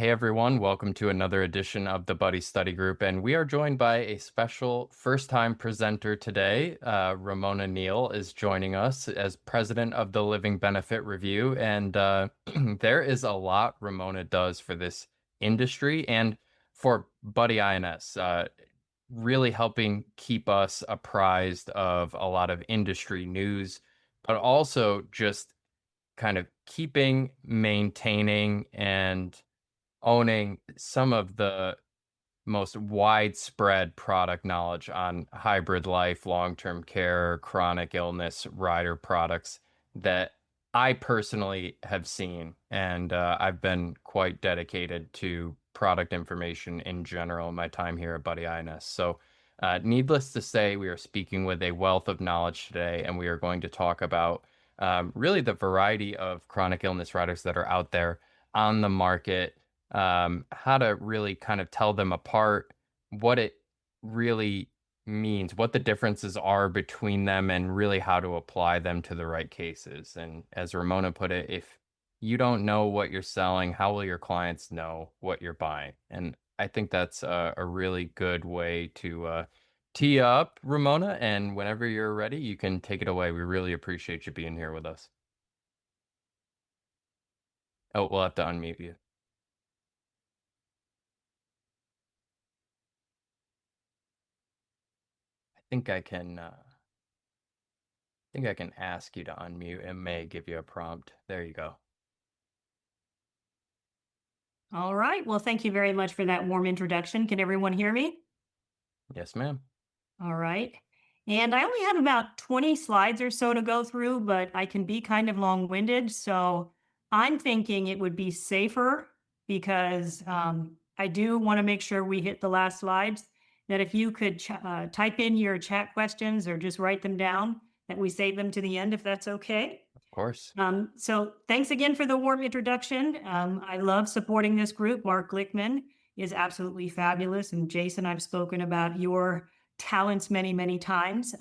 Hey everyone, welcome to another edition of the Buddy Study Group, and we are joined by a special first-time presenter today. Ramona Neal is joining us as president of the Living Benefit Review, and there is a lot Ramona does for this industry and for Buddy INS, really helping keep us apprised of a lot of industry news, but also just kind of keeping, maintaining, and owning some of the most widespread product knowledge on hybrid life, long-term care, chronic illness, rider products that I personally have seen. And I've been quite dedicated to product information in general in my time here at Buddy INS. So, needless to say, we are speaking with a wealth of knowledge today, and we are going to talk about really the variety of chronic illness riders that are out there on the market, how to really kind of tell them apart, what it really means, what the differences are between them, and really how to apply them to the right cases. And as Ramona put it, if you don't know what you're selling, how will your clients know what you're buying? And I think that's a really good way to tee up, Ramona. And whenever you're ready, you can take it away. We really appreciate you being here with us. Oh, we'll have to unmute you. think I can think I can ask you to unmute. It may give you a prompt. There you go. All right. Well, thank you very much for that warm introduction. Can everyone hear me? Yes, ma'am. All right. And I only have about 20 slides or so to go through, but I can be kind of long-winded. So I'm thinking it would be safer because I do want to make sure we hit the last slides, that if you could type in your chat questions or just write them down, that we save them to the end, if that's okay. Of course. So thanks again for the warm introduction. I love supporting this group. Mark Glickman is absolutely fabulous. And Jason, I've spoken about your talents many, many times.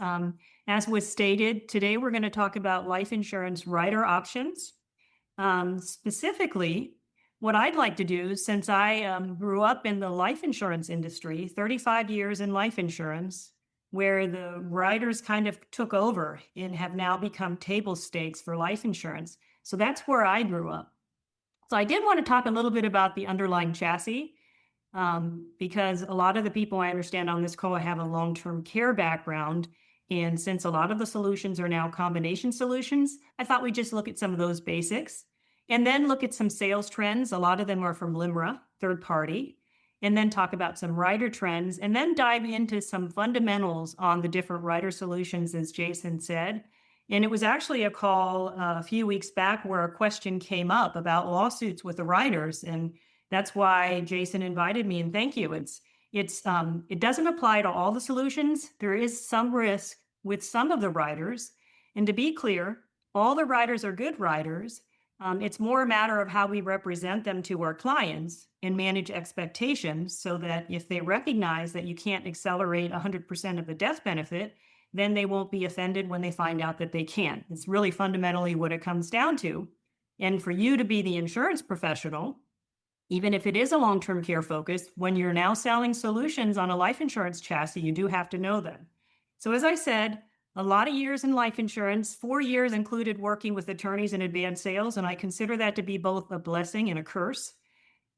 As was stated, today we're going to talk about life insurance rider options. Specifically, what I'd like to do, since I grew up in the life insurance industry, 35 years in life insurance, where the riders kind of took over and have now become table stakes for life insurance. So that's where I grew up. So I did want to talk a little bit about the underlying chassis, because a lot of the people I understand on this call have a long-term care background. And since a lot of the solutions are now combination solutions, I thought we'd just look at some of those basics and then look at some sales trends. A lot of them are from LIMRA, third party, and then talk about some rider trends, and then dive into some fundamentals on the different rider solutions, as Jason said. And it was actually a call a few weeks back where a question came up about lawsuits with the riders, and that's why Jason invited me, and thank you. It doesn't apply to all the solutions. There is some risk with some of the riders, and to be clear, all the riders are good riders. It's more a matter of how we represent them to our clients and manage expectations so that if they recognize that you can't accelerate 100% of the death benefit, then they won't be offended when they find out that they can. It's really fundamentally what it comes down to. And for you to be the insurance professional, even if it is a long-term care focus, when you're now selling solutions on a life insurance chassis, you do have to know them. So as I said, a lot of years in life insurance, 4 years included working with attorneys in advanced sales, and I consider that to be both a blessing and a curse.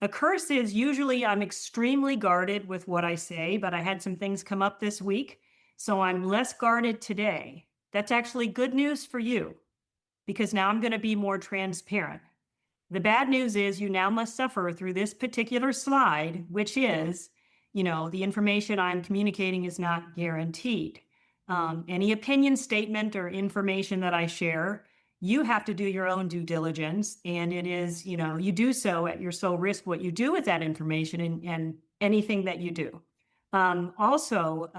A curse is usually I'm extremely guarded with what I say, but I had some things come up this week, so I'm less guarded today. That's actually good news for you, because now I'm going to be more transparent. The bad news is you now must suffer through this particular slide, which is, the information I'm communicating is not guaranteed. Any opinion statement or information that I share, you have to do your own due diligence. And it is, you do so at your sole risk what you do with that information and anything that you do. Also,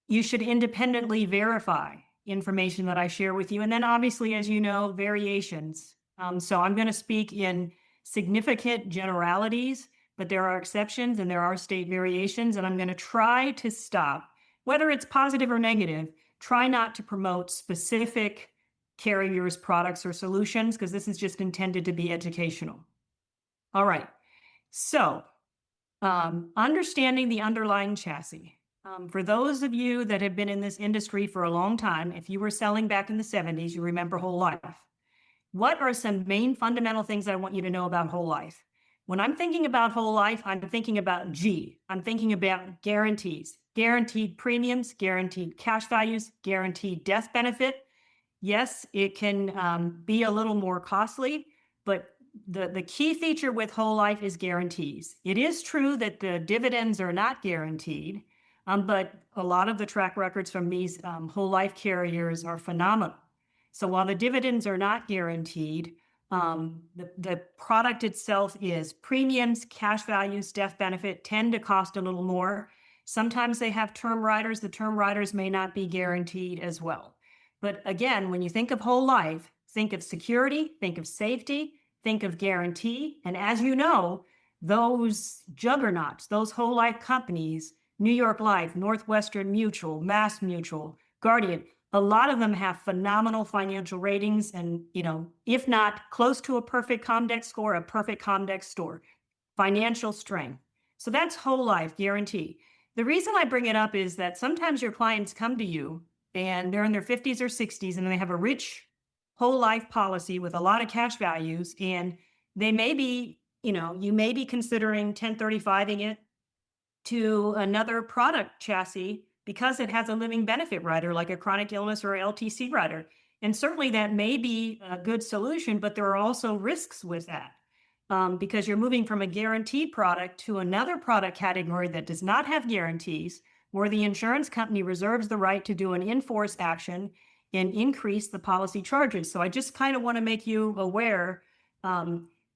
you should independently verify information that I share with you. And then obviously, as you know, variations. So I'm going to speak in significant generalities, but there are exceptions and there are state variations. And I'm going to try to stop, whether it's positive or negative, try not to promote specific carriers, products, or solutions, because this is just intended to be educational. All right. So, understanding the underlying chassis. For those of you that have been in this industry for a long time, if you were selling back in the 70s, you remember whole life. What are some main fundamental things I want you to know about whole life? When I'm thinking about whole life, I'm thinking about G. I'm thinking about guarantees, guaranteed premiums, guaranteed cash values, guaranteed death benefit. Yes, it can be a little more costly, but the key feature with whole life is guarantees. It is true that the dividends are not guaranteed, but a lot of the track records from these whole life carriers are phenomenal. So while the dividends are not guaranteed, the product itself is premiums, cash values, death benefit tend to cost a little more. Sometimes they have term riders. The term riders may not be guaranteed as well. But again, when you think of whole life, think of security, think of safety, think of guarantee. And as you know, those juggernauts, those whole life companies, New York Life, Northwestern Mutual, Mass Mutual, Guardian, a lot of them have phenomenal financial ratings and, if not close to a perfect Comdex score, a perfect Comdex score, financial strength. So that's whole life guarantee. The reason I bring it up is that sometimes your clients come to you and they're in their 50s or 60s and they have a rich whole life policy with a lot of cash values. And they may be, you may be considering 1035ing it to another product chassis because it has a living benefit rider like a chronic illness or LTC rider. And certainly that may be a good solution, but there are also risks with that. Because you're moving from a guaranteed product to another product category that does not have guarantees, where the insurance company reserves the right to do an in-force action and increase the policy charges. So I just kind of want to make you aware.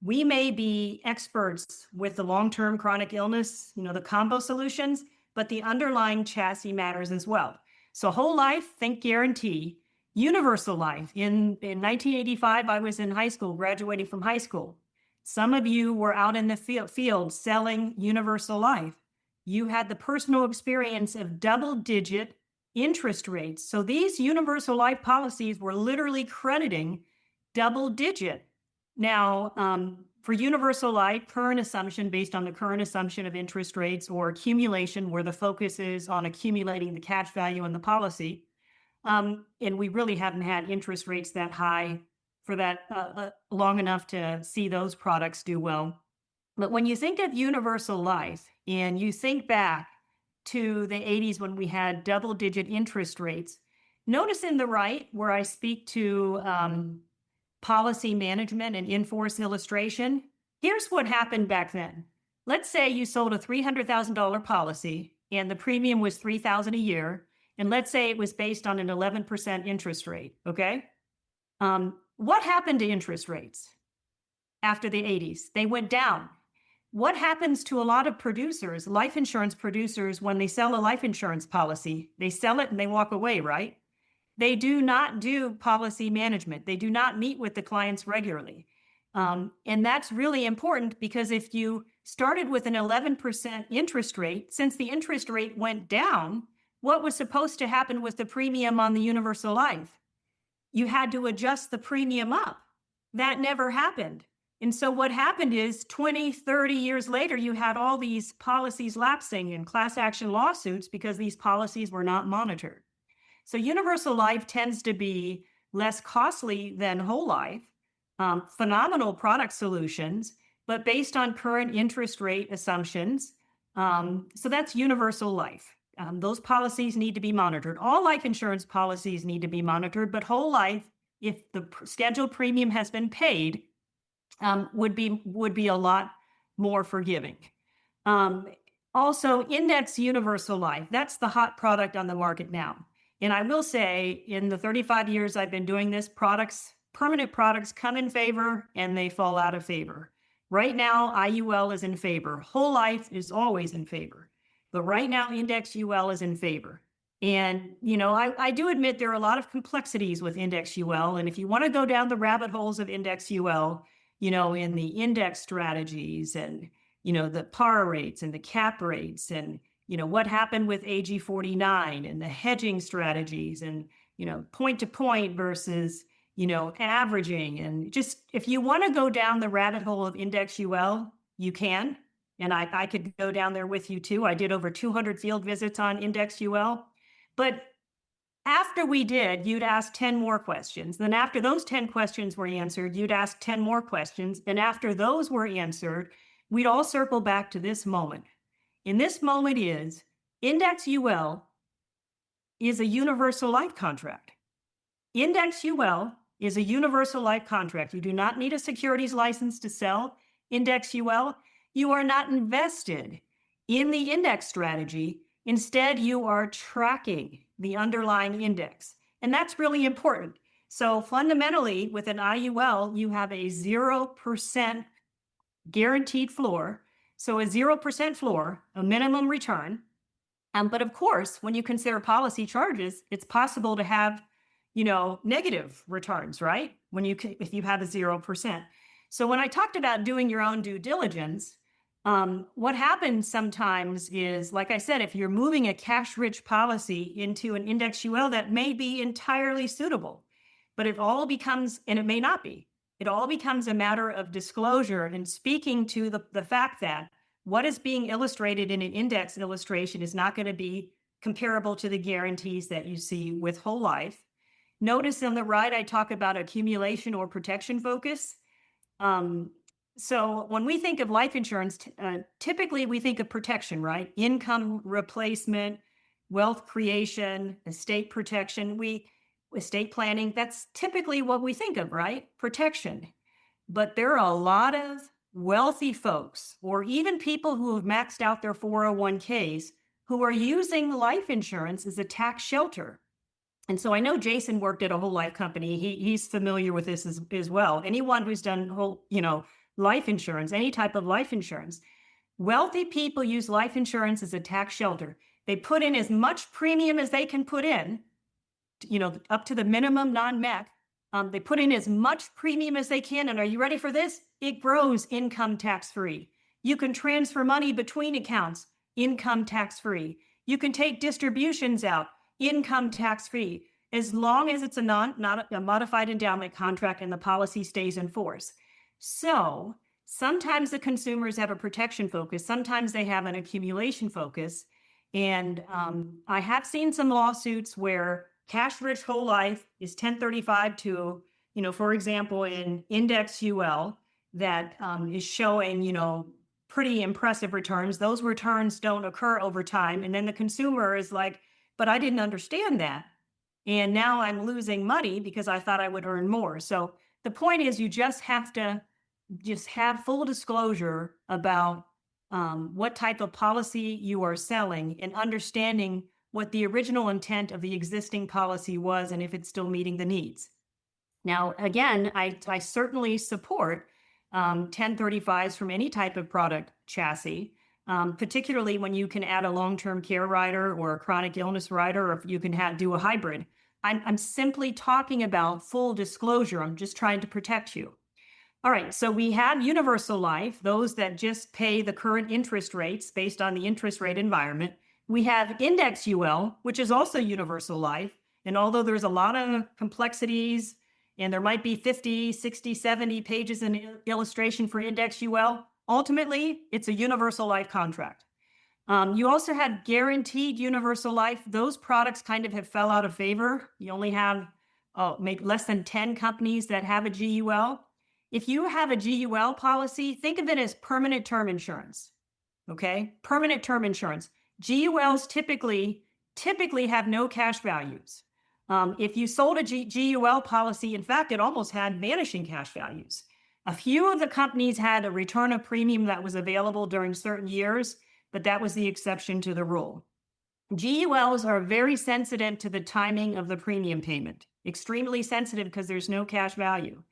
We may be experts with the long-term chronic illness, the combo solutions, but the underlying chassis matters as well. So whole life, think guarantee. Universal life. In 1985, I was in high school, graduating from high school. Some of you were out in the field selling universal life. You had the personal experience of double-digit interest rates. So these universal life policies were literally crediting double-digit. Now, for universal life, current assumption based on the current assumption of interest rates or accumulation, where the focus is on accumulating the cash value in the policy. And we really haven't had interest rates that high for that long enough to see those products do well. But when you think of universal life and you think back to the 80s when we had double-digit interest rates, notice in the right where I speak to policy management and in-force illustration. Here's what happened back then. Let's say you sold a $300,000 policy and the premium was $3,000 a year. And let's say it was based on an 11% interest rate. Okay. What happened to interest rates after the 80s? They went down. What happens to a lot of producers, life insurance producers, when they sell a life insurance policy? They sell it and they walk away, right? They do not do policy management. They do not meet with the clients regularly. And that's really important because if you started with an 11% interest rate, since the interest rate went down, what was supposed to happen with the premium on the universal life? You had to adjust the premium up. That never happened. And so what happened is 20, 30 years later, you had all these policies lapsing in class action lawsuits because these policies were not monitored. So universal life tends to be less costly than whole life, phenomenal product solutions, but based on current interest rate assumptions. So that's universal life. Those policies need to be monitored. All life insurance policies need to be monitored, but whole life, if the scheduled premium has been paid, would be a lot more forgiving. Also, index universal life. That's the hot product on the market now. And I will say, in the 35 years I've been doing this, permanent products come in favor and they fall out of favor. Right now, IUL is in favor. Whole life is always in favor. But right now, index UL is in favor. And, I do admit there are a lot of complexities with index UL. And if you want to go down the rabbit holes of index UL, in the index strategies and, the par rates and the cap rates and, what happened with AG 49 and the hedging strategies and, point to point versus, averaging. And just if you want to go down the rabbit hole of index UL, you can. And I could go down there with you too. I did over 200 field visits on Index UL. But after we did, you'd ask 10 more questions. Then after those 10 questions were answered, you'd ask 10 more questions. And after those were answered, we'd all circle back to this moment. And this moment is Index UL is a universal life contract. Index UL is a universal life contract. You do not need a securities license to sell Index UL. You are not invested in the index strategy. Instead, you are tracking the underlying index. And that's really important. So fundamentally, with an IUL, you have a 0% guaranteed floor. So a 0% floor, a minimum return. But of course, when you consider policy charges, it's possible to have, negative returns, right? If you have a 0%. So when I talked about doing your own due diligence, what happens sometimes is, like I said, if you're moving a cash-rich policy into an Index UL that may be entirely suitable, but it all becomes, and it may not be, it all becomes a matter of disclosure and speaking to the fact that what is being illustrated in an index illustration is not going to be comparable to the guarantees that you see with whole life. Notice on the right, I talk about accumulation or protection focus. So when we think of life insurance, typically we think of protection, right? Income replacement, wealth creation, estate protection, estate planning. That's typically what we think of, right? Protection. But there are a lot of wealthy folks, or even people who have maxed out their 401ks, who are using life insurance as a tax shelter. And so I know Jason worked at a whole life company. He's familiar with this as well. Anyone who's done whole, life insurance, any type of life insurance. Wealthy people use life insurance as a tax shelter. They put in as much premium as they can put in, up to the minimum non-MEC. They put in as much premium as they can. And are you ready for this? It grows income tax-free. You can transfer money between accounts, income tax-free. You can take distributions out, income tax-free, as long as it's not a modified endowment contract and the policy stays in force. So sometimes the consumers have a protection focus. Sometimes they have an accumulation focus. And I have seen some lawsuits where cash-rich whole life is 1035 to, for example, in Index UL that is showing, pretty impressive returns. Those returns don't occur over time. And then the consumer is like, but I didn't understand that. And now I'm losing money because I thought I would earn more. So the point is you just have to have full disclosure about what type of policy you are selling and understanding what the original intent of the existing policy was and if it's still meeting the needs. Now, again, I certainly support 1035s from any type of product chassis, particularly when you can add a long-term care rider or a chronic illness rider, or if you can do a hybrid. I'm simply talking about full disclosure. I'm just trying to protect you. All right, so we have universal life, those that just pay the current interest rates based on the interest rate environment. We have Index UL, which is also universal life. And although there's a lot of complexities and there might be 50, 60, 70 pages in illustration for Index UL, ultimately, it's a universal life contract. You also had guaranteed universal life. Those products kind of have fell out of favor. You only have maybe less than 10 companies that have a GUL. If you have a GUL policy, think of it as permanent term insurance. Okay, permanent term insurance. GULs typically have no cash values. If you sold a GUL policy, in fact, it almost had vanishing cash values. A few of the companies had a return of premium that was available during certain years, but that was the exception to the rule. GULs are very sensitive to the timing of the premium payment, extremely sensitive because there's no cash value.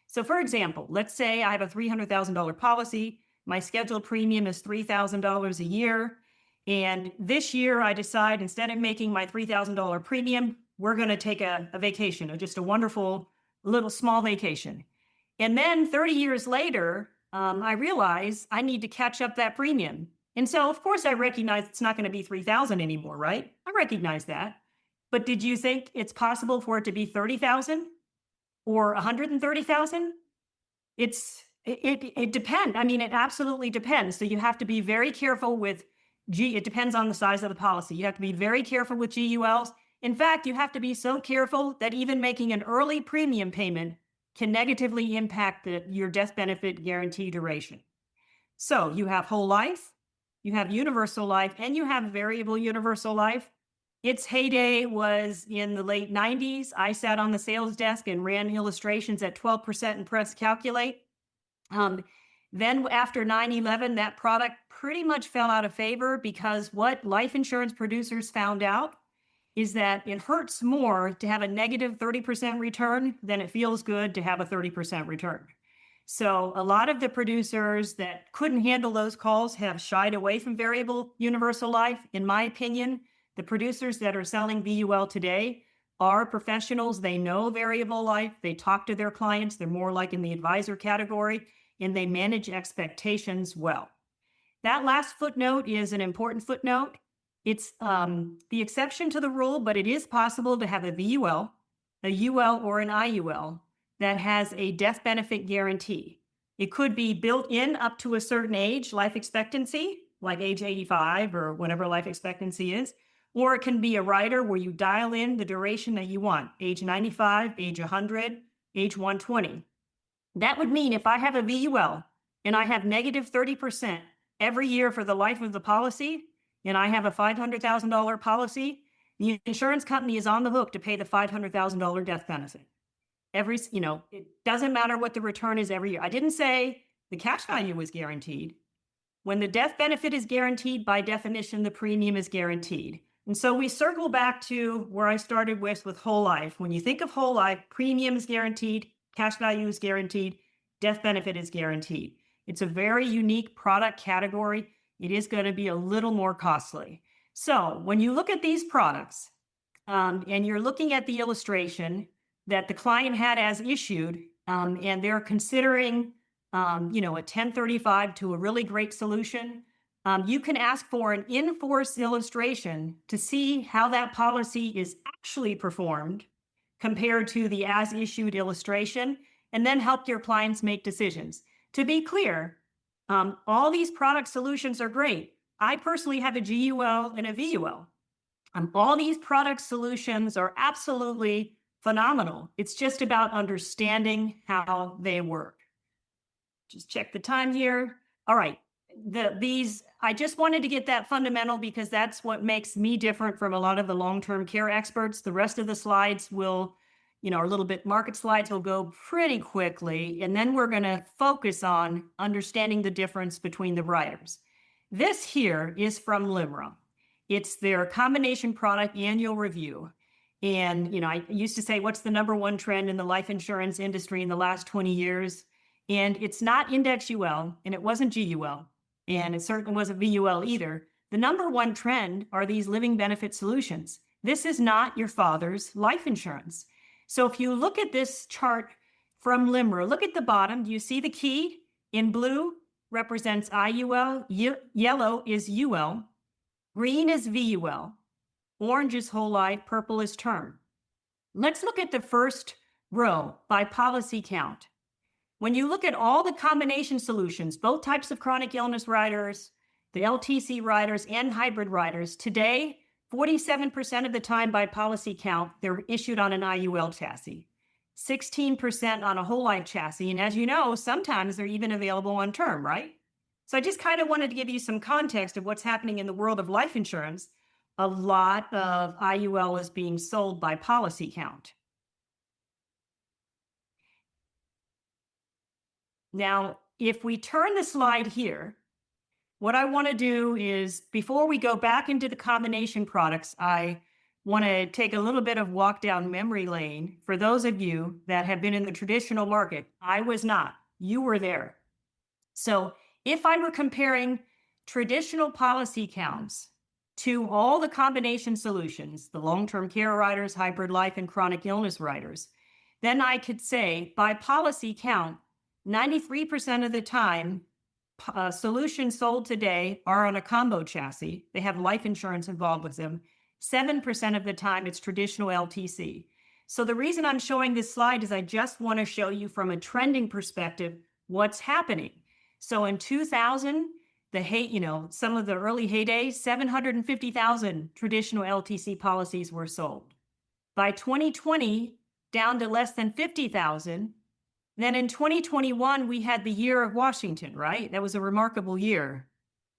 So for example, let's say I have a $300,000 policy. My scheduled premium is $3,000 a year. And this year I decide instead of making my $3,000 premium, we're going to take a vacation, just a wonderful little small vacation. And then 30 years later, I realize I need to catch up that premium. And so of course I recognize it's not going to be 3,000 anymore, right? I recognize that. But did you think it's possible for it to be 30,000 or 130,000? It's It depends. I mean, it absolutely depends. So you have to be very careful with it depends on the size of the policy. You have to be very careful with GULs. In fact, you have to be so careful that even making an early premium payment can negatively impact your death benefit guarantee duration. So you have whole life, you have universal life, and you have variable universal life. Its heyday was in the late 90s. I sat on the sales desk and ran illustrations at 12% and press calculate. Then after 9/11, that product pretty much fell out of favor because what life insurance producers found out is that it hurts more to have a negative 30% return than it feels good to have a 30% return. So a lot of the producers that couldn't handle those calls have shied away from variable universal life. In my opinion, the producers that are selling VUL today are professionals. They know variable life. They talk to their clients. They're more like in the advisor category, and they manage expectations well. That last footnote is an important footnote. It's the exception to the rule, but it is possible to have a VUL, a UL, or an IUL that has a death benefit guarantee. It could be built in up to a certain age, life expectancy, like age 85 or whatever life expectancy is, or it can be a rider where you dial in the duration that you want, age 95, age 100, age 120. That would mean if I have a VUL and I have negative 30% every year for the life of the policy, and I have a $500,000 policy, the insurance company is on the hook to pay the $500,000 death benefit. It doesn't matter what the return is every year. I didn't say the cash value was guaranteed. When the death benefit is guaranteed, by definition, the premium is guaranteed. And so we circle back to where I started with whole life. When you think of whole life, premium is guaranteed, cash value is guaranteed, death benefit is guaranteed. It's a very unique product category. It is going to be a little more costly. So when you look at these products and you're looking at the illustration that the client had as issued, and they're considering, a 1035 to a really great solution, you can ask for an in-force illustration to see how that policy is actually performed compared to the as-issued illustration, and then help your clients make decisions. To be clear, all these product solutions are great. I personally have a GUL and a VUL. All these product solutions are absolutely phenomenal. It's just about understanding how they work. Just check the time here. All right. I just wanted to get that fundamental because that's what makes me different from a lot of the long-term care experts. The rest of the slides will, our little bit market slides will go pretty quickly. And then we're going to focus on understanding the difference between the riders. This here is from LIMRA. It's their combination product annual review. And, I used to say, what's the number one trend in the life insurance industry in the last 20 years? And it's not index UL, and it wasn't GUL, and it certainly wasn't VUL either. The number one trend are these living benefit solutions. This is not your father's life insurance. So if you look at this chart from LIMRA, look at the bottom. Do you see the key? In blue represents IUL, yellow is UL, green is VUL, orange is whole life, purple is term. Let's look at the first row by policy count. When you look at all the combination solutions, both types of chronic illness riders, the LTC riders and hybrid riders, today, 47% of the time by policy count, they're issued on an IUL chassis, 16% on a whole life chassis. And as you know, sometimes they're even available on term, right? So I just kind of wanted to give you some context of what's happening in the world of life insurance. A lot of IUL is being sold by policy count. Now, if we turn the slide here, what I want to do is, before we go back into the combination products, I want to take a little bit of walk down memory lane for those of you that have been in the traditional market. I was not. You were there. So if I were comparing traditional policy counts to all the combination solutions, the long-term care riders, hybrid life, and chronic illness riders, then I could say by policy count, 93% of the time, solutions sold today are on a combo chassis. They have life insurance involved with them. 7% of the time, it's traditional LTC. So the reason I'm showing this slide is I just want to show you from a trending perspective what's happening. So in 2000, some of the early heydays, 750,000 traditional LTC policies were sold. By 2020, down to less than 50,000. Then in 2021, we had the year of Washington, right? That was a remarkable year.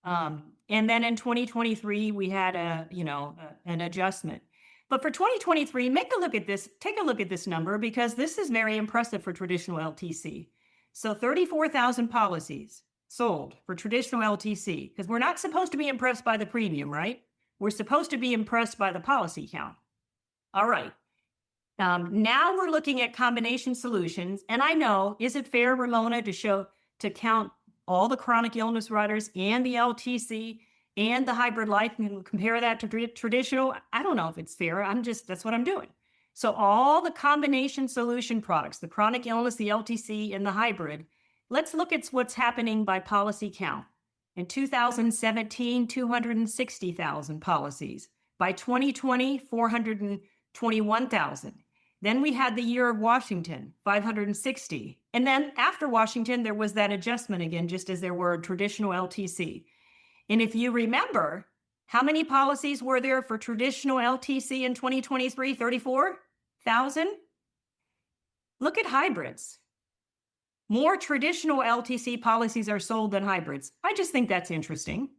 And then in 2023, we had an adjustment. But for 2023, take a look at this number, because this is very impressive for traditional LTC. So 34,000 policies sold for traditional LTC, because we're not supposed to be impressed by the premium, right? We're supposed to be impressed by the policy count. All right. Now we're looking at combination solutions. And I know, is it fair, Ramona, to count all the chronic illness riders and the LTC and the hybrid life and compare that to traditional? I don't know if it's fair. That's what I'm doing. So all the combination solution products, the chronic illness, the LTC, and the hybrid, let's look at what's happening by policy count. In 2017, 260,000 policies. By 2020, 421,000. Then we had the year of Washington, 560. And then after Washington, there was that adjustment again, just as there were traditional LTC. And if you remember, how many policies were there for traditional LTC in 2023? 34,000? Look at hybrids. More traditional LTC policies are sold than hybrids. I just think that's interesting.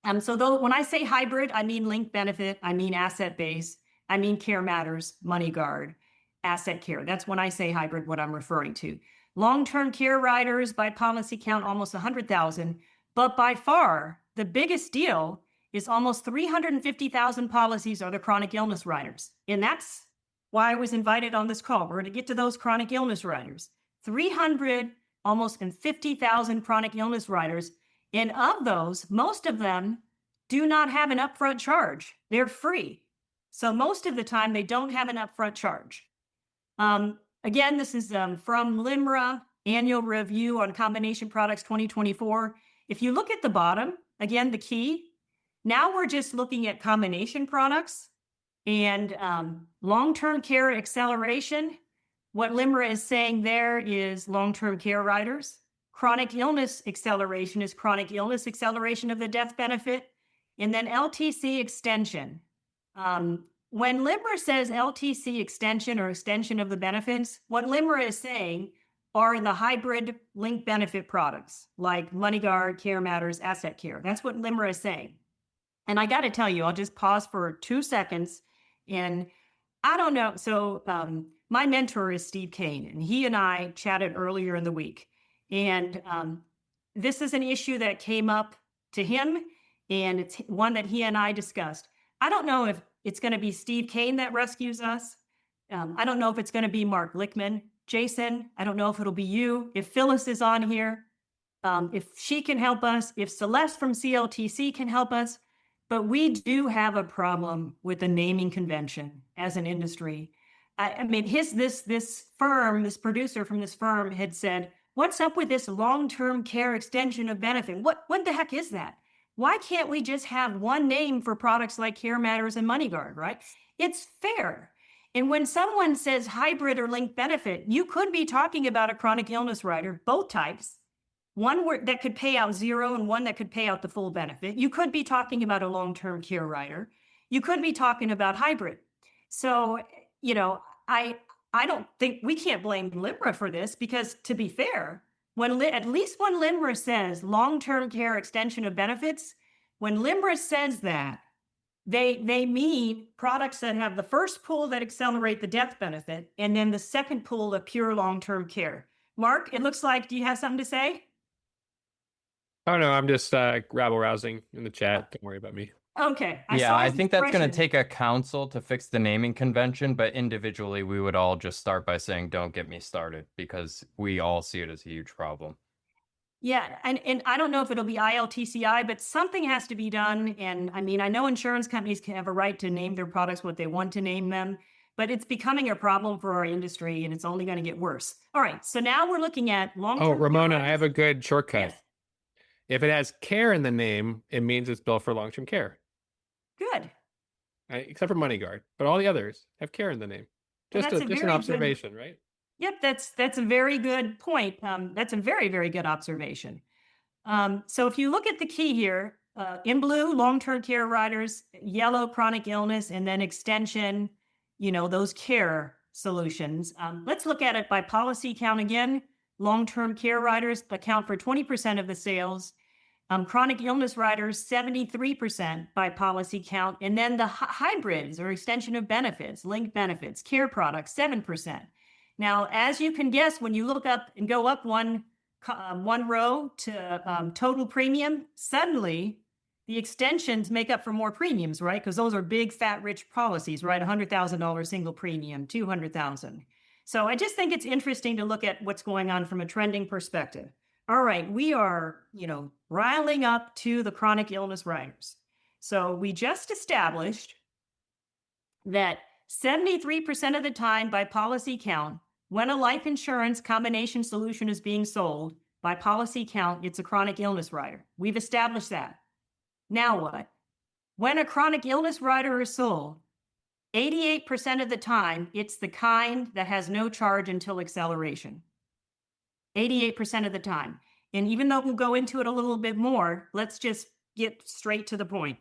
When I say hybrid, I mean linked benefit, I mean asset base, I mean Care Matters, MoneyGuard, Asset Care. That's when I say hybrid, what I'm referring to. Long-term care riders by policy count, almost 100,000. But by far, the biggest deal is almost 350,000 policies are the chronic illness riders. And that's why I was invited on this call. We're going to get to those chronic illness riders. 300, almost 50,000 chronic illness riders. And of those, most of them do not have an upfront charge. They're free. So most of the time, they don't have an upfront charge. Again, this is from LIMRA, Annual Review on Combination Products 2024. If you look at the bottom, again, the key, now we're just looking at combination products and long-term care acceleration. What LIMRA is saying there is long-term care riders. Chronic illness acceleration is chronic illness acceleration of the death benefit. And then LTC extension. When LIMRA says LTC extension or extension of the benefits, what LIMRA is saying are the hybrid linked benefit products like MoneyGuard, Care Matters, Asset Care. That's what LIMRA is saying. And I got to tell you, I'll just pause for 2 seconds. And I don't know. So my mentor is Steve Kane, and he and I chatted earlier in the week. And this is an issue that came up to him, and it's one that he and I discussed. I don't know if it's going to be Steve Kane that rescues us. I don't know if it's going to be Mark Lickman. Jason, I don't know if it'll be you. If Phyllis is on here, if she can help us, if Celeste from CLTC can help us. But we do have a problem with the naming convention as an industry. I mean, this producer from this firm had said, "What's up with this long-term care extension of benefit? What the heck is that? Why can't we just have one name for products like Care Matters and MoneyGuard, right? It's fair." And when someone says hybrid or linked benefit, you could be talking about a chronic illness rider, both types. One that could pay out zero and one that could pay out the full benefit. You could be talking about a long-term care rider. You could be talking about hybrid. So, I don't think we can't blame LIMRA for this, because to be fair, at least when LIMRA says long-term care extension of benefits, when LIMRA says that, they mean products that have the first pool that accelerate the death benefit, and then the second pool of pure long-term care. Mark, it looks like, do you have something to say? Oh, no, I'm just rabble-rousing in the chat. Don't worry about me. Okay. I think that's going to take a council to fix the naming convention, but individually, we would all just start by saying, "Don't get me started," because we all see it as a huge problem. Yeah, and I don't know if it'll be ILTCI, but something has to be done. And I mean, I know insurance companies can have a right to name their products what they want to name them, but it's becoming a problem for our industry, and it's only going to get worse. All right, so now we're looking at long-term. Oh, Ramona, I have a good shortcut. Yes. If it has care in the name, it means it's built for long-term care. Good. Except for MoneyGuard, but all the others have care in the name. Just an observation, right? Yep, that's a very good point. That's a very, very good observation. So if you look at the key here, in blue, long-term care riders, yellow, chronic illness, and then extension, those care solutions. Let's look at it by policy count again. Long-term care riders account for 20% of the sales. Chronic illness riders, 73% by policy count. And then the hybrids or extension of benefits, linked benefits, care products, 7%. Now, as you can guess, when you look up and go up one row to total premium, suddenly the extensions make up for more premiums, right? Because those are big, fat, rich policies, right? $100,000 single premium, $200,000. So I just think it's interesting to look at what's going on from a trending perspective. All right, we are, riling up to the chronic illness riders. So we just established that 73% of the time by policy count, when a life insurance combination solution is being sold, by policy count, it's a chronic illness rider. We've established that. Now what? When a chronic illness rider is sold, 88% of the time, it's the kind that has no charge until acceleration. 88% of the time. And even though we'll go into it a little bit more, let's just get straight to the point.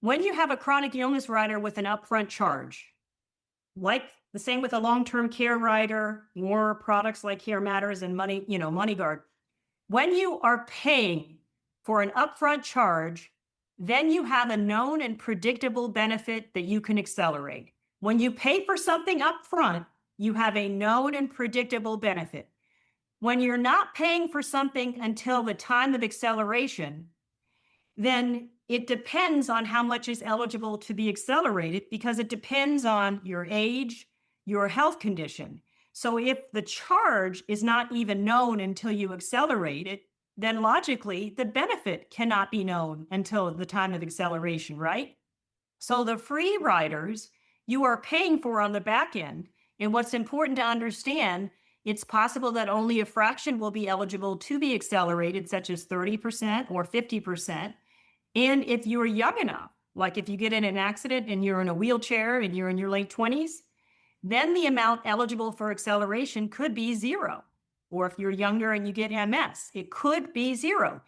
When you have a chronic illness rider with an upfront charge, like the same with a long-term care rider, more products like Care Matters and MoneyGuard, when you are paying for an upfront charge, then you have a known and predictable benefit that you can accelerate. When you pay for something upfront, you have a known and predictable benefit. When you're not paying for something until the time of acceleration, then it depends on how much is eligible to be accelerated because it depends on your age, your health condition. So if the charge is not even known until you accelerate it, then logically the benefit cannot be known until the time of acceleration, right? So the free riders you are paying for on the back end, and what's important to understand, it's possible that only a fraction will be eligible to be accelerated, such as 30% or 50%. And if you're young enough, like if you get in an accident and you're in a wheelchair and you're in your late 20s, then the amount eligible for acceleration could be zero. Or if you're younger and you get MS, it could be zero.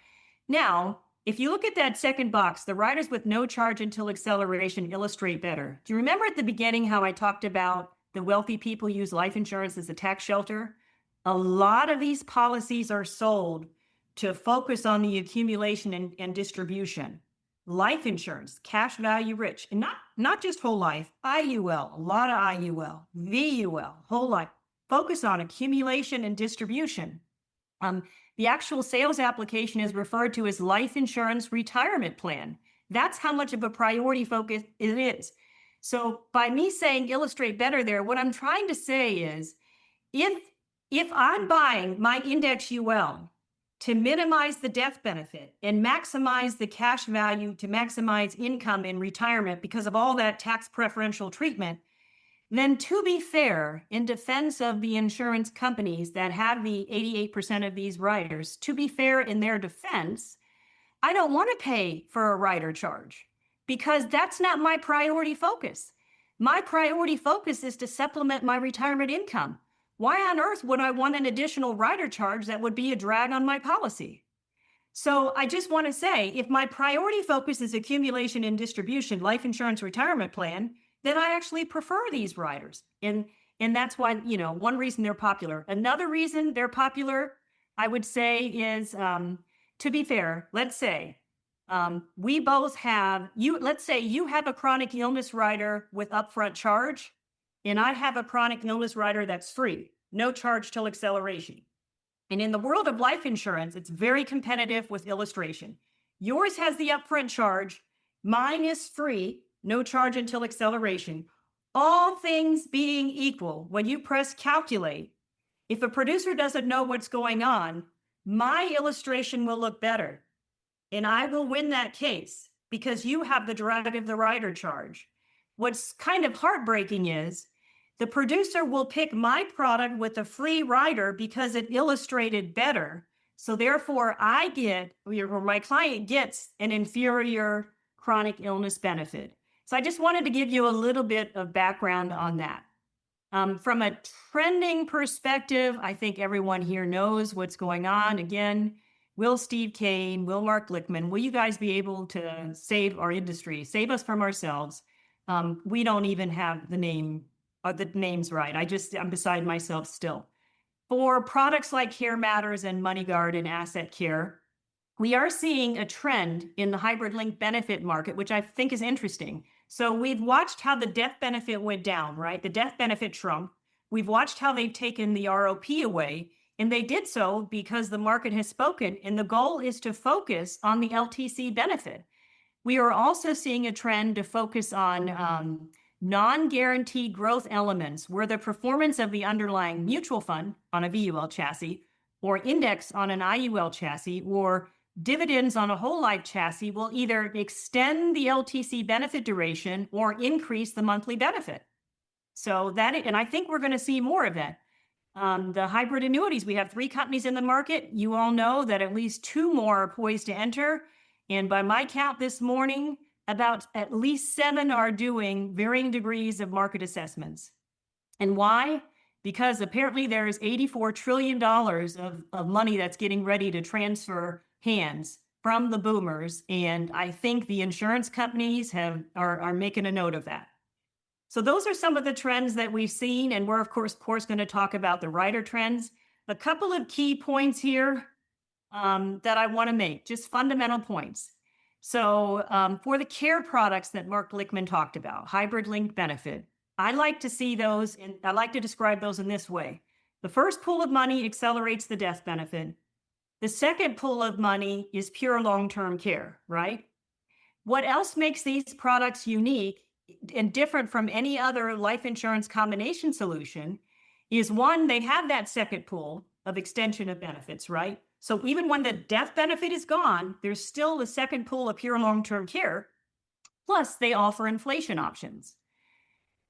Now, if you look at that second box, the riders with no charge until acceleration illustrate better. Do you remember at the beginning how I talked about the wealthy people use life insurance as a tax shelter? A lot of these policies are sold to focus on the accumulation and distribution. Life insurance, cash value rich, and not just whole life, IUL, a lot of IUL, VUL, whole life. Focus on accumulation and distribution. The actual sales application is referred to as life insurance retirement plan. That's how much of a priority focus it is. So by me saying illustrate better there, what I'm trying to say is if I'm buying my index UL to minimize the death benefit and maximize the cash value to maximize income in retirement because of all that tax preferential treatment, then to be fair, in defense of the insurance companies that have the 88% of these riders, to be fair in their defense, I don't want to pay for a rider charge because that's not my priority focus. My priority focus is to supplement my retirement income. Why on earth would I want an additional rider charge that would be a drag on my policy? So I just want to say, if my priority focus is accumulation and distribution, life insurance retirement plan, then I actually prefer these riders. And that's why, one reason they're popular. Another reason they're popular, I would say, is, to be fair, let's say we both have, let's say you have a chronic illness rider with upfront charge, and I have a chronic illness rider that's free, no charge till acceleration. And in the world of life insurance, it's very competitive with illustration. Yours has the upfront charge, mine is free, no charge until acceleration. All things being equal, when you press calculate, if a producer doesn't know what's going on, my illustration will look better. And I will win that case because you have the drag of the rider charge. What's kind of heartbreaking is the producer will pick my product with a free rider because it illustrated better. So therefore I get, or my client gets, an inferior chronic illness benefit. So I just wanted to give you a little bit of background on that. From a trending perspective, I think everyone here knows what's going on. Again, will Steve Kane, will Mark Glickman, will you guys be able to save our industry, save us from ourselves? We don't even have the names right. I'm beside myself still. For products like Care Matters and MoneyGuard and Asset Care, we are seeing a trend in the hybrid link benefit market, which I think is interesting. So we've watched how the death benefit went down, right? The death benefit shrunk. We've watched how they've taken the ROP away, and they did so because the market has spoken, and the goal is to focus on the LTC benefit. We are also seeing a trend to focus on non-guaranteed growth elements where the performance of the underlying mutual fund on a VUL chassis or index on an IUL chassis or dividends on a whole life chassis will either extend the LTC benefit duration or increase the monthly benefit. So and I think we're going to see more of that. The hybrid annuities, we have 3 companies in the market. You all know that at least 2 more are poised to enter. And by my count this morning, about at least 7 are doing varying degrees of market assessments. And why? Because apparently there is $84 trillion of money that's getting ready to transfer hands from the boomers. And I think the insurance companies are making a note of that. So those are some of the trends that we've seen. And we're, of course going to talk about the rider trends. A couple of key points here that I want to make, just fundamental points. So for the care products that Mark Glickman talked about, hybrid linked benefit, I like to see those, and I like to describe those in this way. The first pool of money accelerates the death benefit. The second pool of money is pure long-term care, right? What else makes these products unique and different from any other life insurance combination solution is, one, they have that second pool of extension of benefits, right? So even when the death benefit is gone, there's still the second pool of pure long-term care. Plus, they offer inflation options.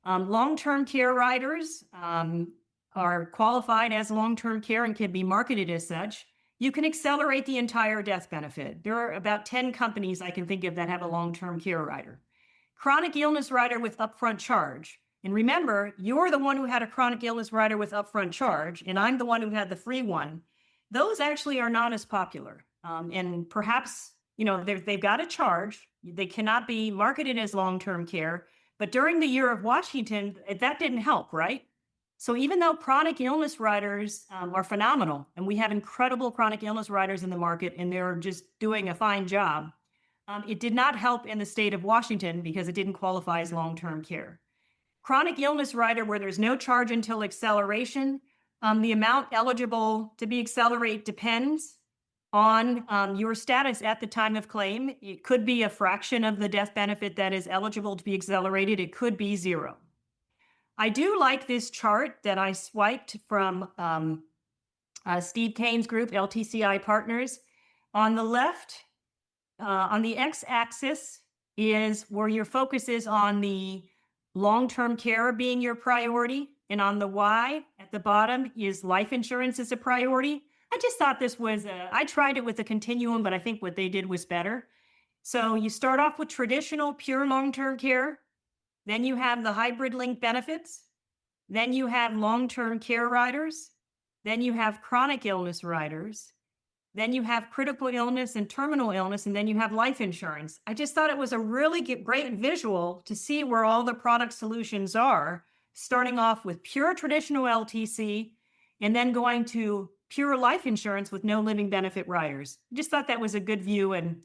Long-term care riders are qualified as long-term care and can be marketed as such. You can accelerate the entire death benefit. There are about 10 companies I can think of that have a long-term care rider. Chronic illness rider with upfront charge. And remember, you're the one who had a chronic illness rider with upfront charge, and I'm the one who had the free one. Those actually are not as popular. And perhaps, they've got a charge. They cannot be marketed as long-term care. But during the year of Washington, that didn't help, right? So even though chronic illness riders are phenomenal, and we have incredible chronic illness riders in the market, and they're just doing a fine job, it did not help in the state of Washington because it didn't qualify as long-term care. Chronic illness rider where there's no charge until acceleration, the amount eligible to be accelerate depends on your status at the time of claim. It could be a fraction of the death benefit that is eligible to be accelerated. It could be 0. I do like this chart that I swiped from Steve Kane's group, LTCI Partners. On the left, on the x-axis is where your focus is on the long-term care being your priority. And on the Y at the bottom is life insurance as a priority. I just thought this was, I tried it with the continuum, but I think what they did was better. So you start off with traditional pure long-term care. Then you have the hybrid link benefits. Then you have long-term care riders. Then you have chronic illness riders. Then you have critical illness and terminal illness, and then you have life insurance. I just thought it was a really great visual to see where all the product solutions are, starting off with pure traditional LTC and then going to pure life insurance with no living benefit riders. I just thought that was a good view. And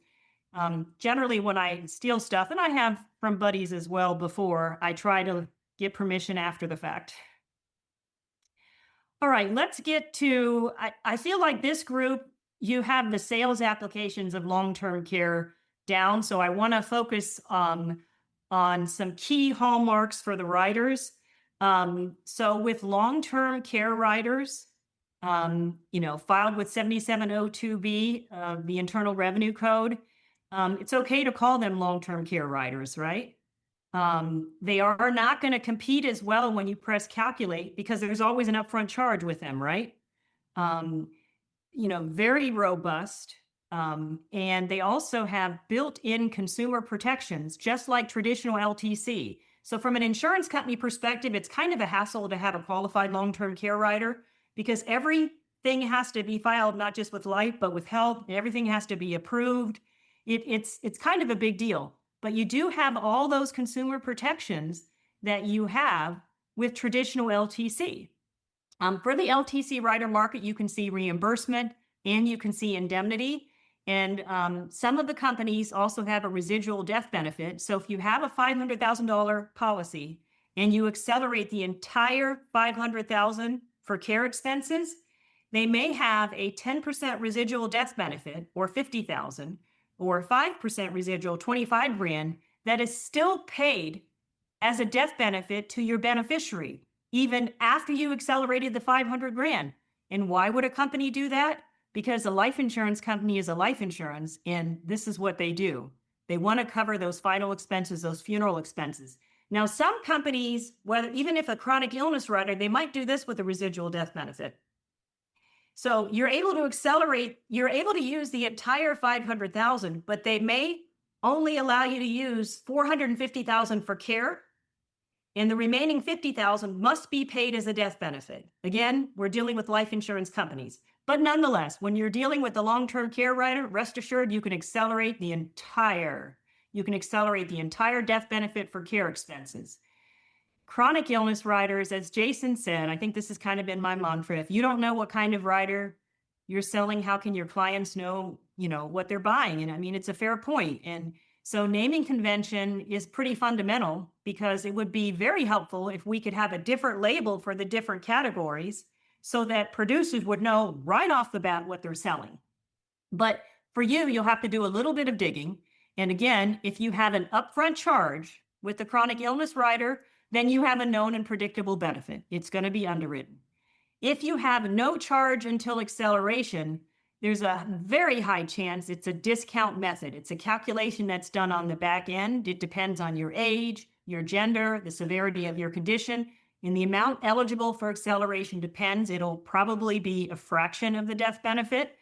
generally when I steal stuff, and I have from buddies as well before, I try to get permission after the fact. All right, let's get to, I feel like this group, you have the sales applications of long-term care down. So I want to focus on some key hallmarks for the riders. So with long-term care riders, filed with 7702B, the Internal Revenue Code, it's okay to call them long-term care riders, right? They are not going to compete as well when you press calculate because there's always an upfront charge with them, right? Very robust. And they also have built-in consumer protections, just like traditional LTC. So from an insurance company perspective, it's kind of a hassle to have a qualified long-term care rider because everything has to be filed, not just with life, but with health. Everything has to be approved. It's kind of a big deal, but you do have all those consumer protections that you have with traditional LTC. For the LTC rider market, you can see reimbursement and you can see indemnity. And some of the companies also have a residual death benefit. So if you have a $500,000 policy and you accelerate the entire $500,000 for care expenses, they may have a 10% residual death benefit or $50,000 or 5% residual, $25,000 that is still paid as a death benefit to your beneficiary, even after you accelerated the $500,000. And why would a company do that? Because a life insurance company is a life insurance, and this is what they do. They want to cover those final expenses, those funeral expenses. Now, some companies, even if a chronic illness rider, they might do this with a residual death benefit. So you're able to accelerate, you're able to use the entire $500,000, but they may only allow you to use $450,000 for care, and the remaining $50,000 must be paid as a death benefit. Again, we're dealing with life insurance companies. But nonetheless, when you're dealing with the long-term care rider, rest assured you can accelerate the entire death benefit for care expenses. Chronic illness riders, as Jason said, I think this has kind of been my mantra. If you don't know what kind of rider you're selling, how can your clients know, what they're buying? And I mean, it's a fair point. And so naming convention is pretty fundamental because it would be very helpful if we could have a different label for the different categories so that producers would know right off the bat what they're selling. But for you, you'll have to do a little bit of digging. And again, if you have an upfront charge with the chronic illness rider, then you have a known and predictable benefit. It's going to be underwritten. If you have no charge until acceleration, there's a very high chance it's a discount method. It's a calculation that's done on the back end. It depends on your age, your gender, the severity of your condition, and the amount eligible for acceleration depends. It'll probably be a fraction of the death benefit.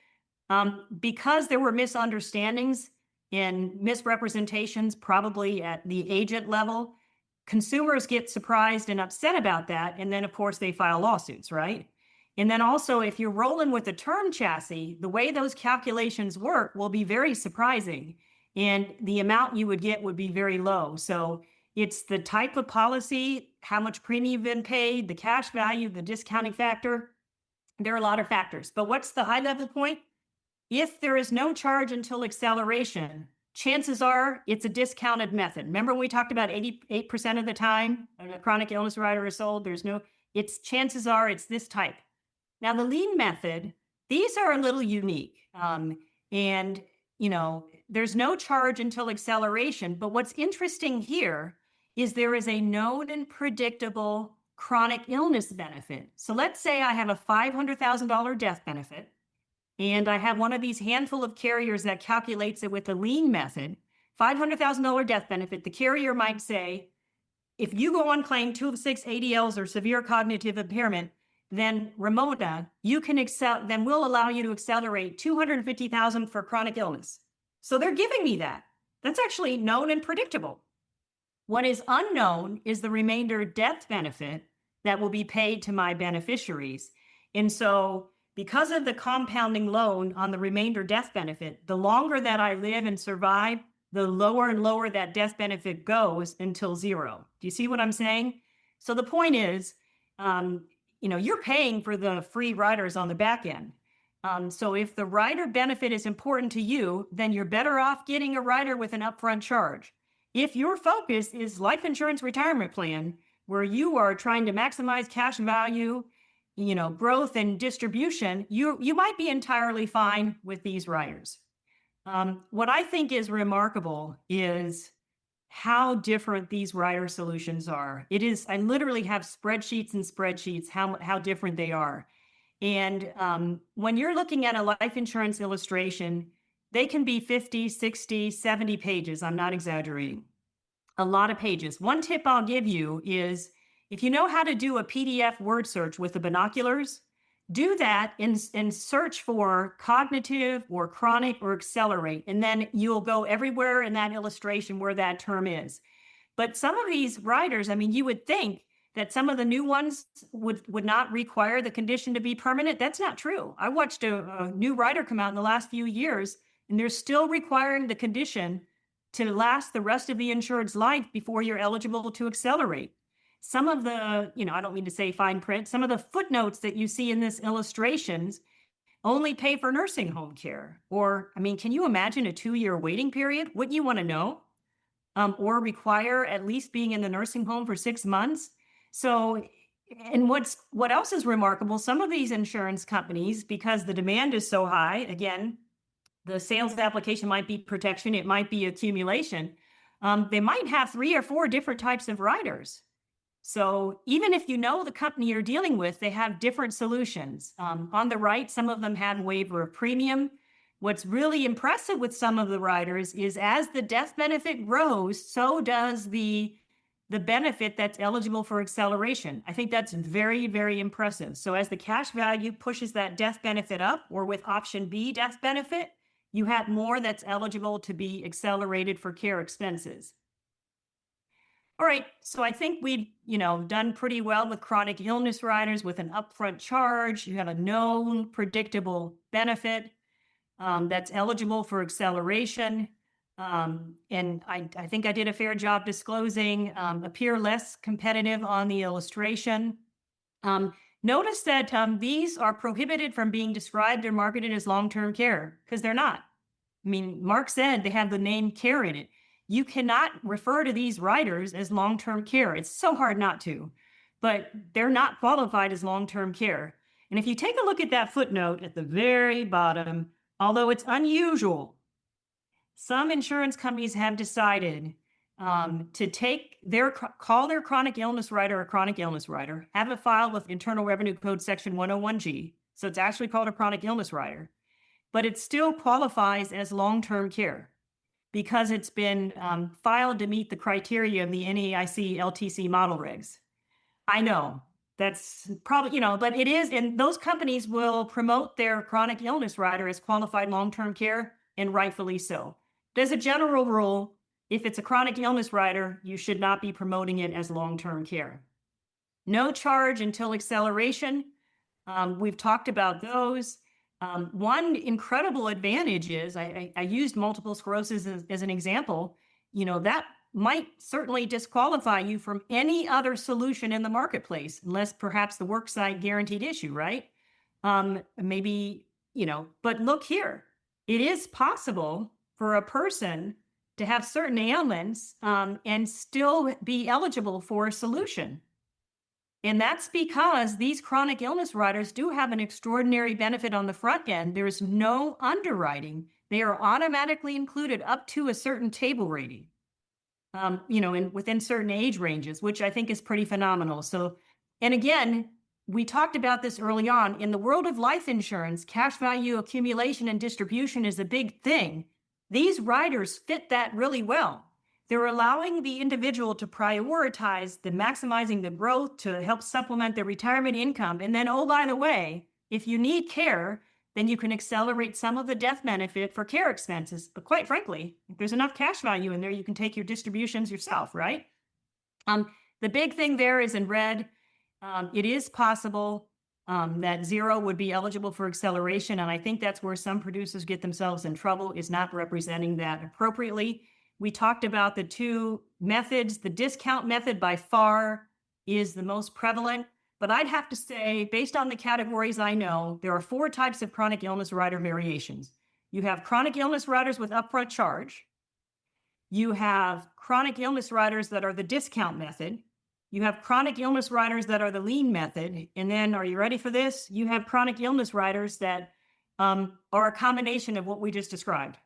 Because there were misunderstandings and misrepresentations, probably at the agent level, consumers get surprised and upset about that. And then, of course, they file lawsuits, right? And then also, if you're rolling with a term chassis, the way those calculations work will be very surprising. And the amount you would get would be very low. So it's the type of policy, how much premium you've been paid, the cash value, the discounting factor. There are a lot of factors. But what's the high level point? If there is no charge until acceleration, chances are it's a discounted method. Remember when we talked about 88% of the time a chronic illness rider is sold, chances are it's this type. Now the Lien method, these are a little unique. There's no charge until acceleration. But what's interesting here is there is a known and predictable chronic illness benefit. So let's say I have a $500,000 death benefit, and I have one of these handful of carriers that calculates it with the Lien method, $500,000 death benefit. The carrier might say, if you go on claim 2 of 6 ADLs or severe cognitive impairment, then Ramona, then we'll allow you to accelerate $250,000 for chronic illness. So they're giving me that. That's actually known and predictable. What is unknown is the remainder death benefit that will be paid to my beneficiaries. And so because of the compounding loan on the remainder death benefit, the longer that I live and survive, the lower and lower that death benefit goes until zero. Do you see what I'm saying? So the point is, you're paying for the free riders on the back end. So if the rider benefit is important to you, then you're better off getting a rider with an upfront charge. If your focus is life insurance retirement plan, where you are trying to maximize cash value, growth and distribution, you might be entirely fine with these riders. What I think is remarkable is how different these rider solutions are. I literally have spreadsheets and spreadsheets, how different they are. And when you're looking at a life insurance illustration, they can be 50, 60, 70 pages. I'm not exaggerating. A lot of pages. One tip I'll give you is if you know how to do a PDF word search with the binoculars, do that and search for cognitive or chronic or accelerate. And then you'll go everywhere in that illustration where that term is. But some of these riders, I mean, you would think that some of the new ones would not require the condition to be permanent. That's not true. I watched a new rider come out in the last few years, and they're still requiring the condition to last the rest of the insured's life before you're eligible to accelerate. Some of the, I don't mean to say fine print, some of the footnotes that you see in this illustrations only pay for nursing home care. Or, I mean, can you imagine a 2-year waiting period? Wouldn't you want to know? Or require at least being in the nursing home for 6 months? So, and what else is remarkable, some of these insurance companies, because the demand is so high, again, the sales application might be protection, it might be accumulation. They might have 3 or 4 different types of riders. So even if you know the company you're dealing with, they have different solutions. On the right, some of them have waiver of premium. What's really impressive with some of the riders is as the death benefit grows, so does the benefit that's eligible for acceleration. I think that's very, very impressive. So as the cash value pushes that death benefit up, or with option B death benefit, you have more that's eligible to be accelerated for care expenses. All right, so I think we've, done pretty well with chronic illness riders with an upfront charge. You have a known predictable benefit that's eligible for acceleration. And I think I did a fair job disclosing, appear less competitive on the illustration. Notice that these are prohibited from being described or marketed as long-term care, because they're not. I mean, Mark said they have the name care in it. You cannot refer to these riders as long-term care. It's so hard not to, but they're not qualified as long-term care. And if you take a look at that footnote at the very bottom, although it's unusual, some insurance companies have decided to call their chronic illness rider a chronic illness rider, have it filed with Internal Revenue Code Section 101G. So it's actually called a chronic illness rider, but it still qualifies as long-term care because it's been filed to meet the criteria of the NAIC LTC model regs. I know that's probably, but it is, and those companies will promote their chronic illness rider as qualified long-term care, and rightfully so. As a general rule, if it's a chronic illness rider, you should not be promoting it as long-term care. No charge until acceleration. We've talked about those. One incredible advantage is, I used multiple sclerosis as an example, that might certainly disqualify you from any other solution in the marketplace, unless perhaps the worksite guaranteed issue, right? Maybe, but look here, it is possible for a person to have certain ailments and still be eligible for a solution. And that's because these chronic illness riders do have an extraordinary benefit on the front end. There is no underwriting. They are automatically included up to a certain table rating, within certain age ranges, which I think is pretty phenomenal. So, and again, we talked about this early on. In the world of life insurance, cash value accumulation and distribution is a big thing. These riders fit that really well. They're allowing the individual to prioritize the maximizing the growth to help supplement their retirement income. And then, oh, by the way, if you need care, then you can accelerate some of the death benefit for care expenses. But quite frankly, if there's enough cash value in there, you can take your distributions yourself, right? The big thing there is in red. It is possible that 0 would be eligible for acceleration. And I think that's where some producers get themselves in trouble, is not representing that appropriately. We talked about the 2 methods. The discount method by far is the most prevalent, but I'd have to say, based on the categories I know, there are 4 types of chronic illness rider variations. You have chronic illness riders with upfront charge. You have chronic illness riders that are the discount method. You have chronic illness riders that are the Lien method. And then, are you ready for this? You have chronic illness riders that are a combination of what we just described.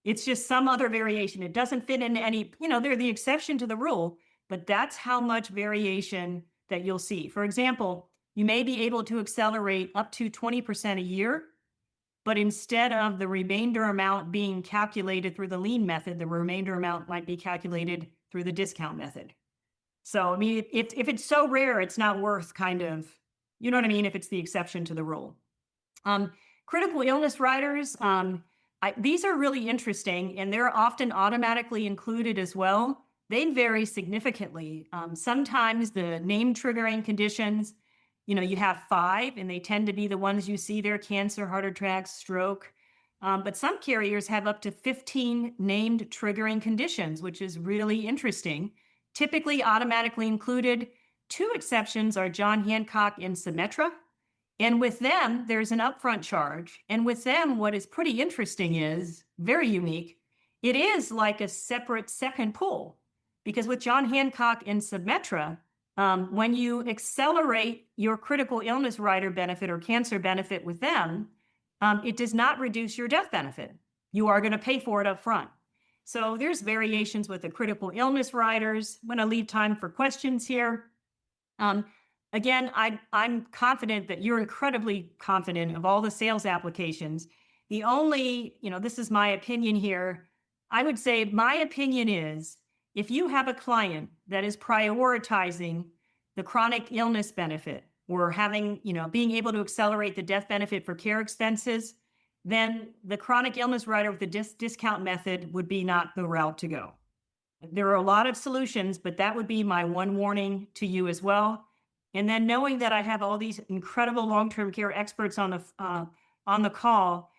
It's just some other variation. It doesn't fit into any, they're the exception to the rule, but that's how much variation that you'll see. For example, you may be able to accelerate up to 20% a year, but instead of the remainder amount being calculated through the Lien method, the remainder amount might be calculated through the discount method. So, I mean, if it's so rare, it's not worth kind of, you know what I mean, if it's the exception to the rule. Critical illness riders, these are really interesting, and they're often automatically included as well. they vary significantly. Sometimes the name triggering conditions, you have 5, and they tend to be the ones you see there: cancer, heart attack, stroke. But some carriers have up to 15 named triggering conditions, which is really interesting. Typically automatically included. 2 exceptions are John Hancock and Symetra. And with them, there's an upfront charge. And with them, what is pretty interesting is, very unique, it is like a separate second pool. Because with John Hancock and Symetra, when you accelerate your critical illness rider benefit or cancer benefit with them, it does not reduce your death benefit. You are going to pay for it up front. So there's variations with the critical illness riders. I'm going to leave time for questions here. Again, I'm confident that you're incredibly confident of all the sales applications. The only, this is my opinion here. I would say my opinion is, if you have a client that is prioritizing the chronic illness benefit or having, being able to accelerate the death benefit for care expenses, then the chronic illness rider with the discount method would be not the route to go. There are a lot of solutions, but that would be my one warning to you as well. And then knowing that I have all these incredible long-term care experts on the call,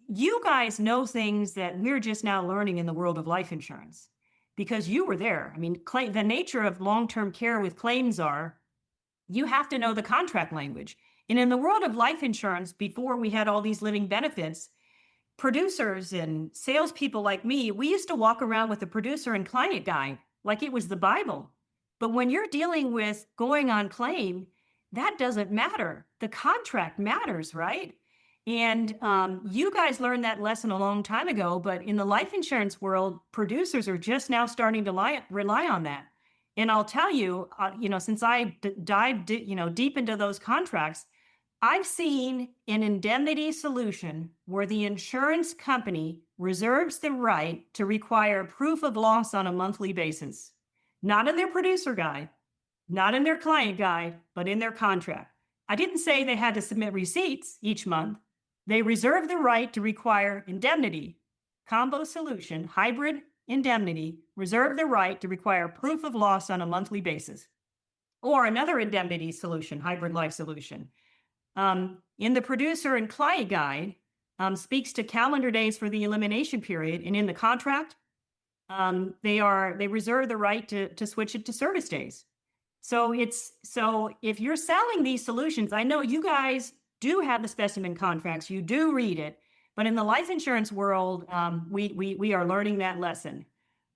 you guys know things that we're just now learning in the world of life insurance, because you were there. I mean, the nature of long-term care with claims are, you have to know the contract language. And in the world of life insurance, before we had all these living benefits, producers and salespeople like me, we used to walk around with a producer and client guide like it was the Bible. But when you're dealing with going on claim, that doesn't matter. The contract matters, right? And you guys learned that lesson a long time ago, but in the life insurance world, producers are just now starting to rely on that. And I'll tell you, since I dived deep into those contracts, I've seen an indemnity solution where the insurance company reserves the right to require proof of loss on a monthly basis. Not in their producer guide, not in their client guide, but in their contract. I didn't say they had to submit receipts each month. They reserve the right to require indemnity, combo solution, hybrid indemnity, reserve the right to require proof of loss on a monthly basis. Or another indemnity solution, hybrid life solution. In the producer and client guide, speaks to calendar days for the elimination period, and in the contract, they reserve the right to switch it to service days. So if you're selling these solutions, I know you guys do have the specimen contracts, you do read it, but in the life insurance world, we are learning that lesson.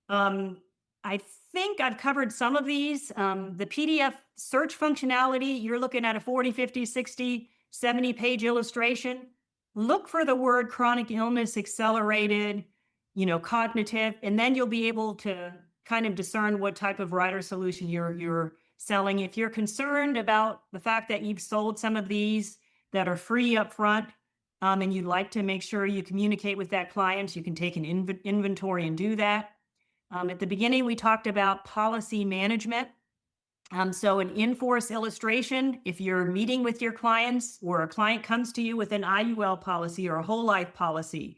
I think I've covered some of these. The PDF search functionality, you're looking at a 40, 50, 60, 70-page illustration. Look for the word chronic illness accelerated, cognitive, and then you'll be able to kind of discern what type of rider solution you're selling. If you're concerned about the fact that you've sold some of these that are free up front, and you'd like to make sure you communicate with that client, you can take an inventory and do that. At the beginning, we talked about policy management. So an in-force illustration, if you're meeting with your clients or a client comes to you with an IUL policy or a whole life policy,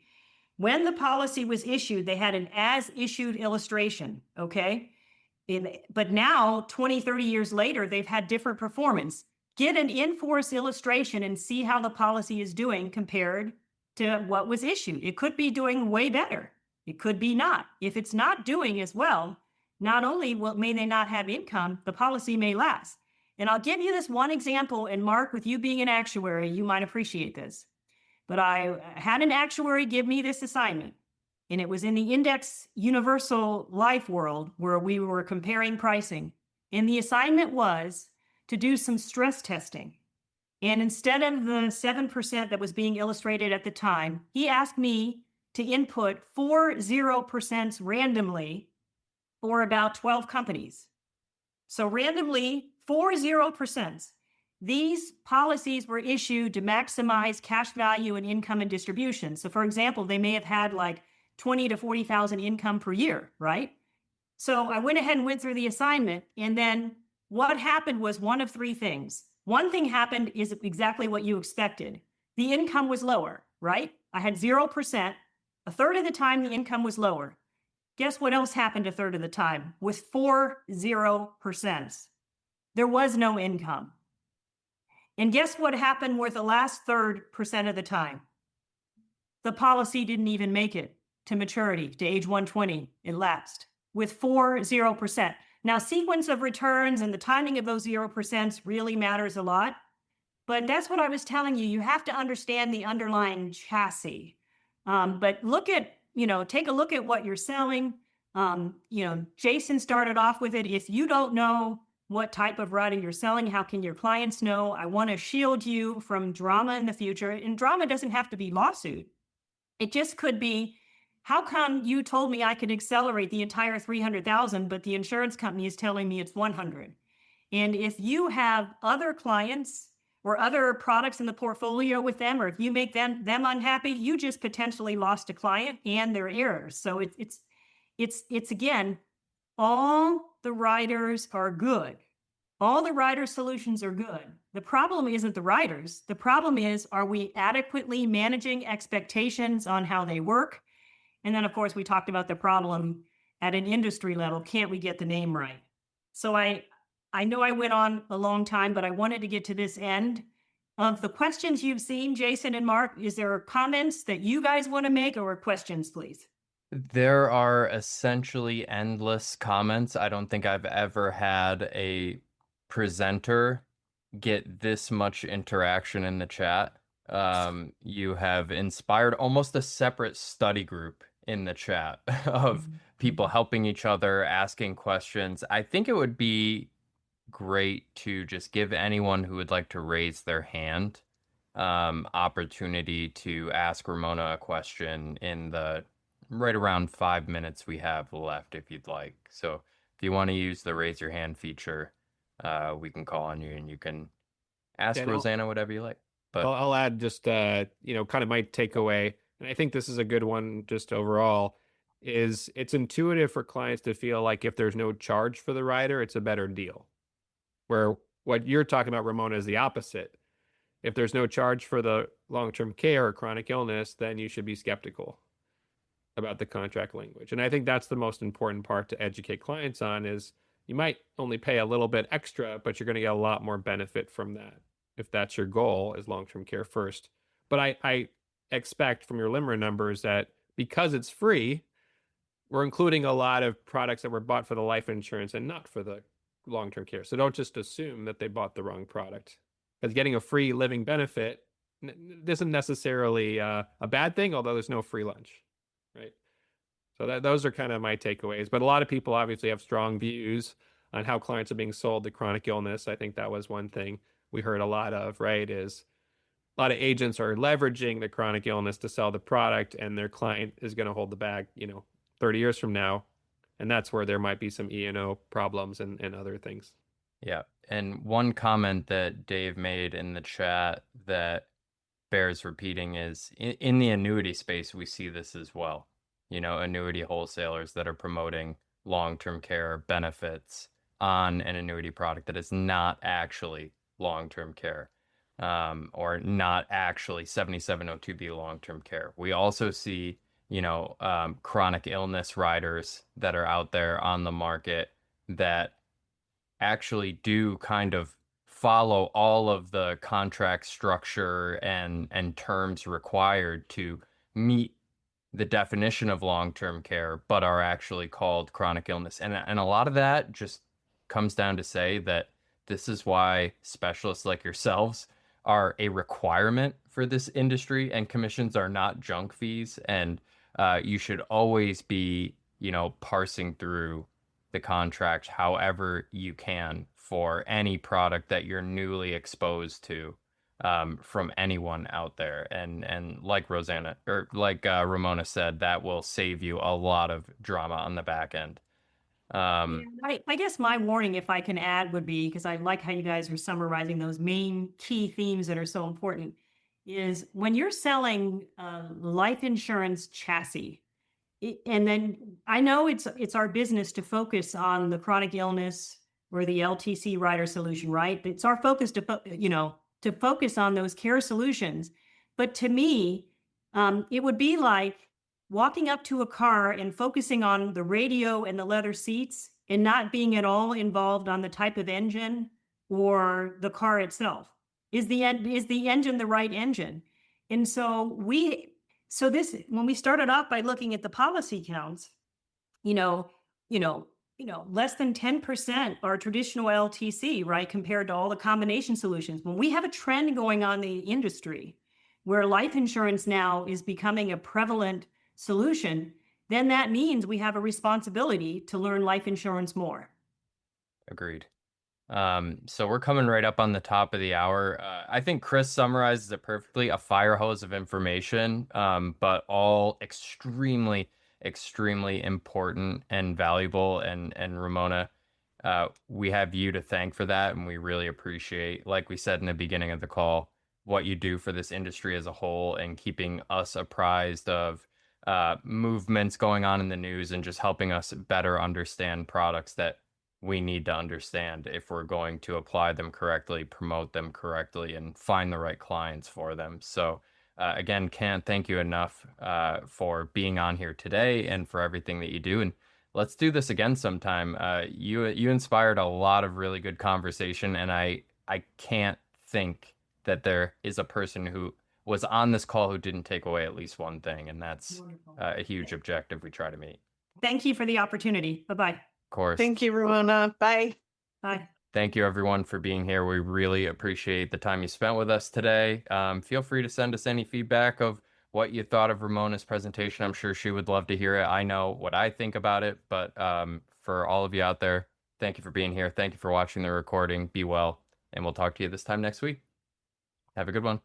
when the policy was issued, they had an as-issued illustration, okay? But now, 20, 30 years later, they've had different performance. Get an in-force illustration and see how the policy is doing compared to what was issued. It could be doing way better. It could be not. If it's not doing as well, not only may they not have income, the policy may lapse. And I'll give you this one example, and Mark, with you being an actuary, you might appreciate this. But I had an actuary give me this assignment, and it was in the index universal life world where we were comparing pricing. And the assignment was to do some stress testing. And instead of the 7% that was being illustrated at the time, he asked me to input 0% randomly for about 12 companies. So randomly, 0%. These policies were issued to maximize cash value and income and distribution. So for example, they may have had like 20 to 40,000 income per year, right? So I went ahead and went through the assignment, and then what happened was one of 3 things. One thing happened is exactly what you expected. The income was lower, right? I had 0%. A third of the time, the income was lower. Guess what else happened a third of the time? With 40%. There was no income. And guess what happened with the last third percent of the time? The policy didn't even make it to maturity, to age 120. It lapsed with 40%. Now, sequence of returns and the timing of those 0% really matters a lot. But that's what I was telling you. You have to understand the underlying chassis. But look at, take a look at what you're selling. Jason started off with it. If you don't know what type of rider you're selling, how can your clients know? I want to shield you from drama in the future. And drama doesn't have to be lawsuit. It just could be, how come you told me I could accelerate the entire 300,000, but the insurance company is telling me it's 100? And if you have other clients or other products in the portfolio with them, or if you make them unhappy, you just potentially lost a client and their errors. So it's again, all the riders are good. All the rider solutions are good. The problem isn't the riders. The problem is, are we adequately managing expectations on how they work? And then, of course, we talked about the problem at an industry level. Can't we get the name right? So I know I went on a long time, but I wanted to get to this end. Of the questions you've seen, Jason and Mark, is there comments that you guys want to make, or questions, please? There are essentially endless comments. I don't think I've ever had a presenter get this much interaction in the chat. You have inspired almost a separate study group in the chat of people helping each other, asking questions. I think it would be great to just give anyone who would like to raise their hand opportunity to ask Ramona a question in the right around 5 minutes we have left, if you'd like. So if you want to use the raise your hand feature, we can call on you and you can ask Rosanna whatever you like. But I'll add just kind of my takeaway, and I think this is a good one just overall, is it's intuitive for clients to feel like if there's no charge for the rider, it's a better deal. Where what you're talking about, Ramona, is the opposite. If there's no charge for the long-term care or chronic illness, then you should be skeptical about the contract language. And I think that's the most important part to educate clients on, is you might only pay a little bit extra, but you're going to get a lot more benefit from that if that's your goal, is long-term care first. But I expect from your LIMRA numbers that because it's free, we're including a lot of products that were bought for the life insurance and not for the long-term care. So don't just assume that they bought the wrong product, because getting a free living benefit isn't necessarily a bad thing, although there's no free lunch, right? So those are kind of my takeaways. But a lot of people obviously have strong views on how clients are being sold the chronic illness. I think that was one thing we heard a lot of, right? Is a lot of agents are leveraging the chronic illness to sell the product, and their client is going to hold the bag, 30 years from now. And that's where there might be some E&O problems and other things. yeah. And one comment that Dave made in the chat that bears repeating is in the annuity space, we see this as well. Annuity wholesalers that are promoting long-term care benefits on an annuity product that is not actually long-term care, or not actually 7702B long-term care. We also see, chronic illness riders that are out there on the market that actually do kind of follow all of the contract structure and terms required to meet the definition of long-term care, but are actually called chronic illness. And a lot of that just comes down to say that this is why specialists like yourselves are a requirement for this industry, and commissions are not junk fees. And you should always be, parsing through the contract however you can for any product that you're newly exposed to from anyone out there. And like Ramona said, that will save you a lot of drama on the back end. I guess my warning, if I can add, would be, because I like how you guys are summarizing those main key themes that are so important, is when you're selling life insurance chassis, and then I know it's our business to focus on the chronic illness or the LTC rider solution, right? It's our focus to focus on those care solutions. But to me, it would be like walking up to a car and focusing on the radio and the leather seats and not being at all involved on the type of engine or the car itself. Is the engine the right engine? And so this when we started off by looking at the policy counts, you know, you know, less than 10% are traditional LTC, right? Compared to all the combination solutions. When we have a trend going on in the industry where life insurance now is becoming a prevalent solution, then that means we have a responsibility to learn life insurance more. Agreed. So we're coming right up on the top of the hour. I think Chris summarizes it perfectly, a fire hose of information, but all extremely, extremely important and valuable. And Ramona, we have you to thank for that, and we really appreciate, like we said in the beginning of the call, what you do for this industry as a whole and keeping us apprised of movements going on in the news and just helping us better understand products that we need to understand if we're going to apply them correctly, promote them correctly, and find the right clients for them. So, again, can't thank you enough for being on here today and for everything that you do. And let's do this again sometime. You inspired a lot of really good conversation, and I can't think that there is a person who was on this call who didn't take away at least one thing, and that's Wonderful. a huge objective we try to meet. Thank you for the opportunity. Bye-bye. Of course. Thank you, Ramona. Bye. Bye. Thank you, everyone, for being here. We really appreciate the time you spent with us today. Feel free to send us any feedback of what you thought of Ramona's presentation. I'm sure she would love to hear it. I know what I think about it, but for all of you out there, thank you for being here. Thank you for watching the recording. Be well, and we'll talk to you this time next week. Have a good one.